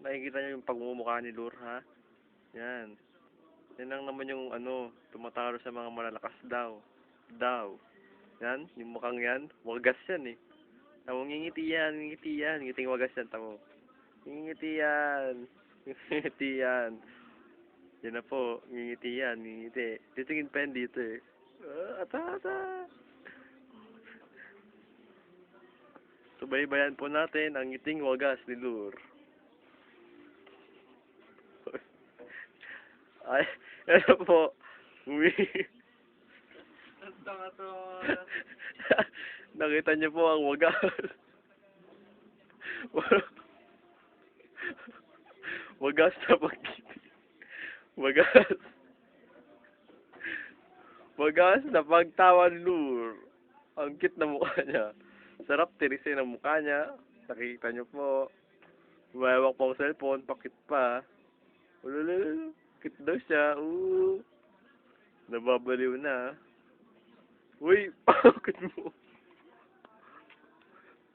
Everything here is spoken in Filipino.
nakikita niyo yung pagmumukha ni Lure, ha? Yan. Yan lang naman yung ano, tumatalo sa mga malalakas daw. Daw. Yan, yung mukhang yan, wagas yan eh. Tamo, ngingiti yan, ngingiti yan. Ngiting wagas yan, tamo. Ngingiti yan. Ngingiti yan. Yan na po, ngingiti yan, ngingiti. Titingin pa yan dito eh. Ata. Subaybayan po natin ang ngiting wagas ni Lure. Ay, ano po. Tanga to. Nakita niyo po ang wagas. Wagas na pagkiti. Wagas. Wagas na pagtawa ni Lure. Ang cute na mukha niya. Sarap tirisin ang mukha niya. Nakikita niyo po. Humawak pa ang cellphone. Pakit pa. Ululul. Cute daw siya. Nababaliw na. Uy, bakit mo?